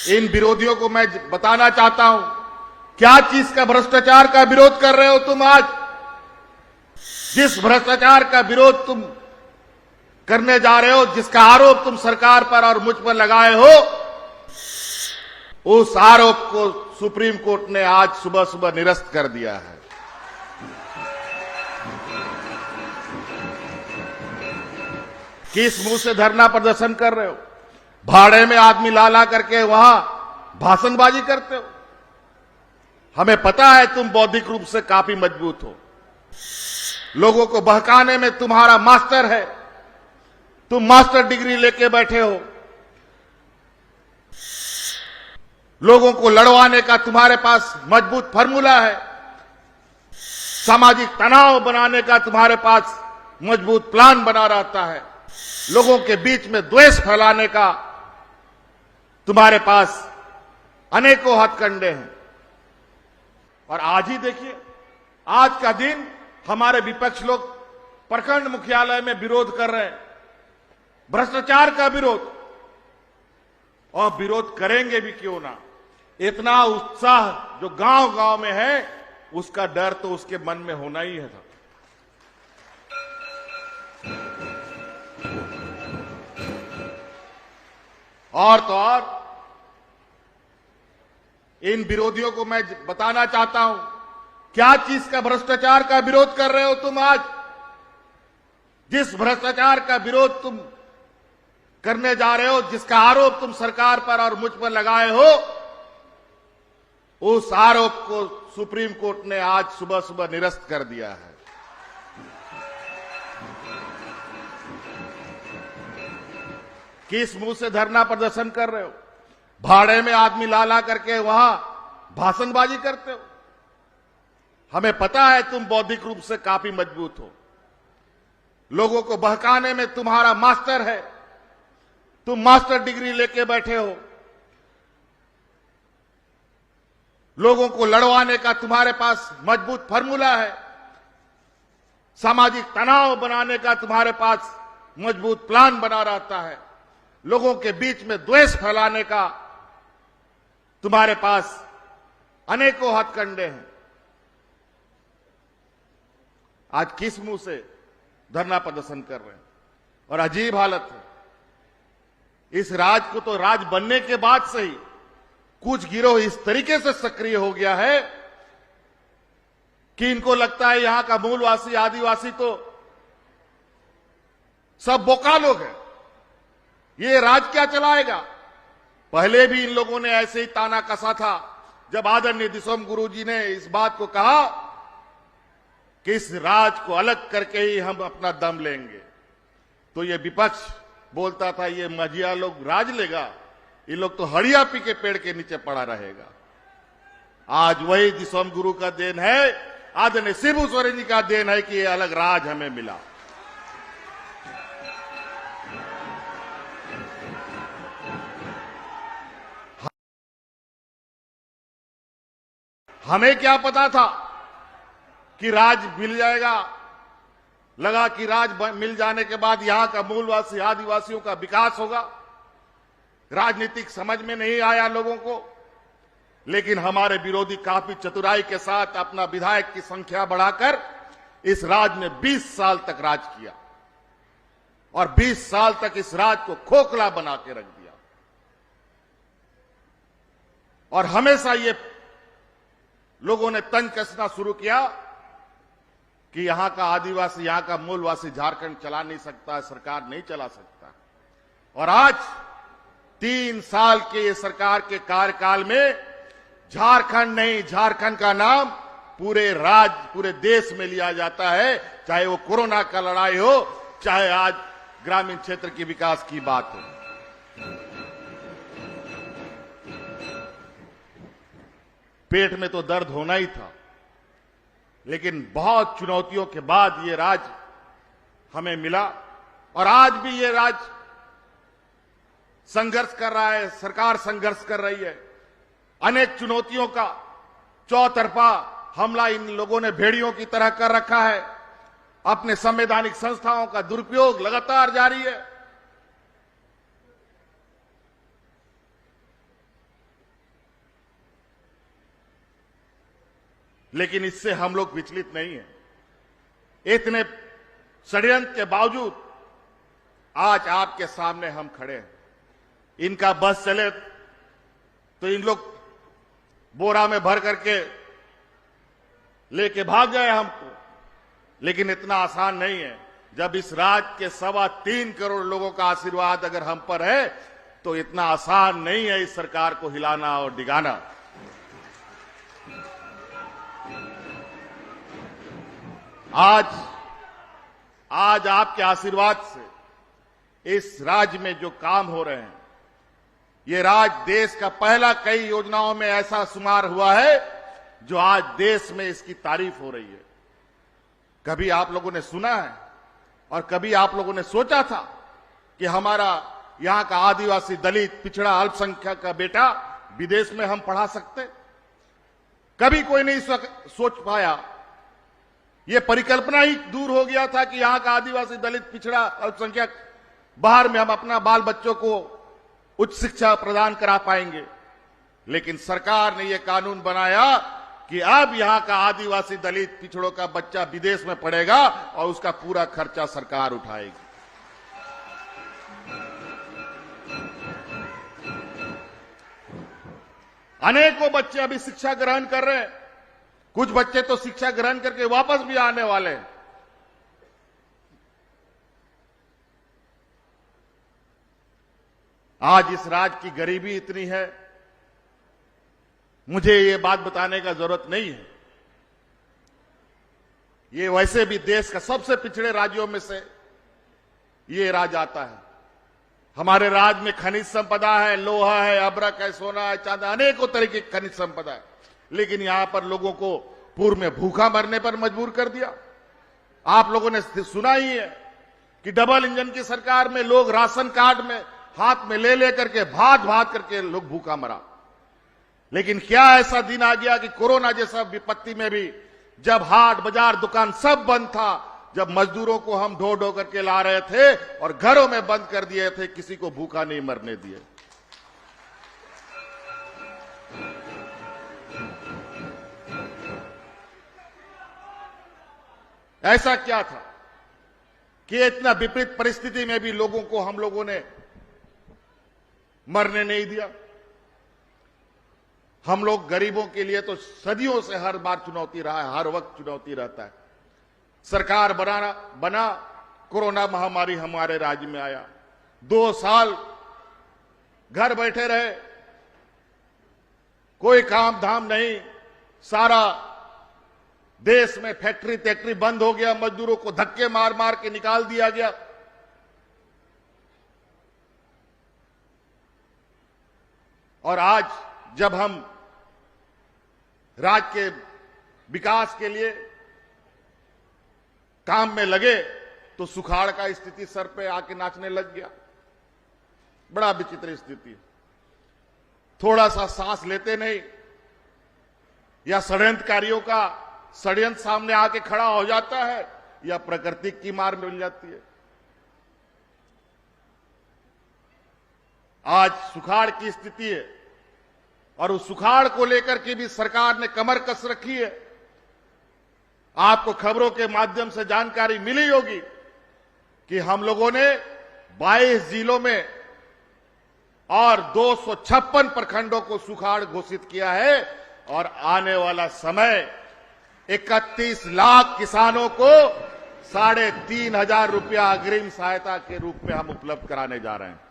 इन विरोधियों को मैं बताना चाहता हूं, क्या चीज का भ्रष्टाचार का विरोध कर रहे हो तुम आज? जिस भ्रष्टाचार का विरोध तुम करने जा रहे हो, जिसका आरोप तुम सरकार पर और मुझ पर लगाए हो, उस आरोप को सुप्रीम कोर्ट ने आज सुबह सुबह निरस्त कर दिया है। किस मुंह से धरना प्रदर्शन कर रहे हो? भाड़े में आदमी ला ला करके वहां भाषणबाजी करते हो। हमें पता है तुम बौद्धिक रूप से काफी मजबूत हो, लोगों को बहकाने में तुम्हारा मास्टर है, तुम मास्टर डिग्री लेके बैठे हो, लोगों को लड़वाने का तुम्हारे पास मजबूत फार्मूला है, सामाजिक तनाव बनाने का तुम्हारे पास मजबूत प्लान बना रहता है, लोगों के बीच में द्वेष फैलाने का तुम्हारे पास अनेकों हथकंडे हैं। और आज ही देखिए, आज का दिन हमारे विपक्ष लोग प्रखंड मुख्यालय में विरोध कर रहे हैं, भ्रष्टाचार का विरोध, और विरोध करेंगे भी क्यों ना। इतना उत्साह जो गांव गांव में है, उसका डर तो उसके मन में होना ही है था। और तो और इन विरोधियों को मैं बताना चाहता हूं, क्या चीज का भ्रष्टाचार का विरोध कर रहे हो तुम आज? जिस भ्रष्टाचार का विरोध तुम करने जा रहे हो, जिसका आरोप तुम सरकार पर और मुझ पर लगाए हो, उस आरोप को सुप्रीम कोर्ट ने आज सुबह सुबह निरस्त कर दिया है। किस मुंह से धरना प्रदर्शन कर रहे हो? भाड़े में आदमी ला ला करके वहां भाषणबाजी करते हो। हमें पता है तुम बौद्धिक रूप से काफी मजबूत हो, लोगों को बहकाने में तुम्हारा मास्टर है, तुम मास्टर डिग्री लेके बैठे हो, लोगों को लड़वाने का तुम्हारे पास मजबूत फार्मूला है, सामाजिक तनाव बनाने का तुम्हारे पास मजबूत प्लान बना रहता है, लोगों के बीच में द्वेष फैलाने का तुम्हारे पास अनेकों हथकंडे हैं। आज किस मुंह से धरना प्रदर्शन कर रहे हैं? और अजीब हालत है। इस राज को तो राज बनने के बाद से ही कुछ गिरोह इस तरीके से सक्रिय हो गया है कि इनको लगता है यहां का मूलवासी आदिवासी तो सब बोका लोग हैं, ये राज क्या चलाएगा। पहले भी इन लोगों ने ऐसे ही ताना कसा था, जब आदरणीय दिसोम गुरु जी ने इस बात को कहा कि इस राज को अलग करके ही हम अपना दम लेंगे, तो ये विपक्ष बोलता था ये मजिया लोग राज लेगा, ये लोग तो हड़िया पी के पेड़ के नीचे पड़ा रहेगा। आज वही दिसोम गुरु का देन है, आदरणीय शिबू सोरेन जी का देन है कि ये अलग राज हमें मिला। हमें क्या पता था कि राज मिल जाएगा। लगा कि राज मिल जाने के बाद यहां का मूलवासी आदिवासियों का विकास होगा। राजनीतिक समझ में नहीं आया लोगों को, लेकिन हमारे विरोधी काफी चतुराई के साथ अपना विधायक की संख्या बढ़ाकर इस राज में 20 साल तक राज किया और 20 साल तक इस राज को खोखला बना के रख दिया। और हमेशा ये लोगों ने तंज कसना शुरू किया कि यहां का आदिवासी, यहां का मूलवासी झारखंड चला नहीं सकता, सरकार नहीं चला सकता। और आज 3 साल के ये सरकार के कार्यकाल में झारखंड नहीं, झारखंड का नाम पूरे देश में लिया जाता है, चाहे वो कोरोना का लड़ाई हो, चाहे आज ग्रामीण क्षेत्र की विकास की बात हो। पेट में तो दर्द होना ही था, लेकिन बहुत चुनौतियों के बाद ये राज हमें मिला और आज भी ये राज संघर्ष कर रहा है, सरकार संघर्ष कर रही है। अनेक चुनौतियों का चौतरफा हमला इन लोगों ने भेड़ियों की तरह कर रखा है। अपने संवैधानिक संस्थाओं का दुरुपयोग लगातार जारी है। लेकिन इससे हम लोग विचलित नहीं हैं। इतने षड्यंत्र के बावजूद आज आपके सामने हम खड़े हैं। इनका बस चले तो इन लोग बोरा में भर करके लेके भाग गए हमको, लेकिन इतना आसान नहीं है। जब इस राज्य के 3.25 करोड़ लोगों का आशीर्वाद अगर हम पर है तो इतना आसान नहीं है इस सरकार को हिलाना और डिगाना। आज आपके आशीर्वाद से इस राज्य में जो काम हो रहे हैं, ये राज्य देश का पहला कई योजनाओं में ऐसा शुमार हुआ है जो आज देश में इसकी तारीफ हो रही है। कभी आप लोगों ने सुना है और कभी आप लोगों ने सोचा था कि हमारा यहां का आदिवासी, दलित, पिछड़ा, अल्पसंख्यक का बेटा विदेश में हम पढ़ा सकते? कभी कोई नहीं सोच पाया। यह परिकल्पना ही दूर हो गया था कि यहां का आदिवासी, दलित, पिछड़ा, अल्पसंख्यक बाहर में हम अपना बाल बच्चों को उच्च शिक्षा प्रदान करा पाएंगे। लेकिन सरकार ने यह कानून बनाया कि अब यहां का आदिवासी, दलित, पिछड़ों का बच्चा विदेश में पढ़ेगा और उसका पूरा खर्चा सरकार उठाएगी। अनेकों बच्चे अभी शिक्षा ग्रहण कर रहे हैं। कुछ बच्चे तो शिक्षा ग्रहण करके वापस भी आने वाले हैं। आज इस राज्य की गरीबी इतनी है, मुझे ये बात बताने का जरूरत नहीं है। ये वैसे भी देश का सबसे पिछड़े राज्यों में से ये राज्य आता है। हमारे राज्य में खनिज संपदा है, लोहा है, अभ्रक है, सोना है, चांदी, अनेकों तरह की खनिज संपदा है। लेकिन यहां पर लोगों को पूर्व में भूखा मरने पर मजबूर कर दिया। आप लोगों ने सुना ही है कि डबल इंजन की सरकार में लोग राशन कार्ड में हाथ में ले करके भाग करके लोग भूखा मरा। लेकिन क्या ऐसा दिन आ गया कि कोरोना जैसा विपत्ति में भी, जब हाट बाजार दुकान सब बंद था, जब मजदूरों को हम ढो करके ला रहे थे और घरों में बंद कर दिए थे, किसी को भूखा नहीं मरने दिए। ऐसा क्या था कि इतना विपरीत परिस्थिति में भी लोगों को हम लोगों ने मरने नहीं दिया? हम लोग गरीबों के लिए तो सदियों से हर बार चुनौती रहा है, हर वक्त चुनौती रहता है। सरकार बना, कोरोना महामारी हमारे राज्य में आया, 2 साल घर बैठे रहे, कोई काम धाम नहीं, सारा देश में फैक्ट्री बंद हो गया, मजदूरों को धक्के मार मार के निकाल दिया गया। और आज जब हम राज्य के विकास के लिए काम में लगे तो सुखाड़ का स्थिति सर पे आके नाचने लग गया। बड़ा विचित्र स्थिति। थोड़ा सा सांस लेते नहीं या षड्यंत्रकारियों का षड्यंत्र सामने आके खड़ा हो जाता है या प्रकृति की मार मिल जाती है। आज सुखाड़ की स्थिति है और उस सुखाड़ को लेकर के भी सरकार ने कमर कस रखी है। आपको खबरों के माध्यम से जानकारी मिली होगी कि हम लोगों ने 22 जिलों में और 256 प्रखंडों को सुखाड़ घोषित किया है और आने वाला समय 31 लाख किसानों को 3,500 रुपया अग्रिम सहायता के रूप में हम उपलब्ध कराने जा रहे हैं।